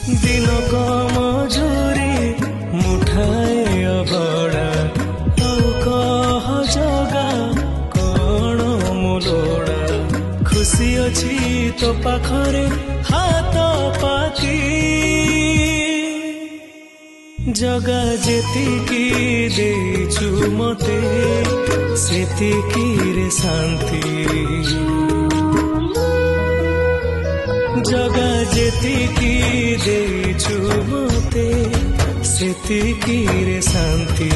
दिनक मजूरी मुठाए अभड़ा आउ कह जगा कौन मुलोड़ा खुशी अच्छी तो पाखरे हाथ पाती जगा जेतिकी देचु मते सेतिकी रे शांति जगा जेतिकी देचु मते सेतिकी रे शांति।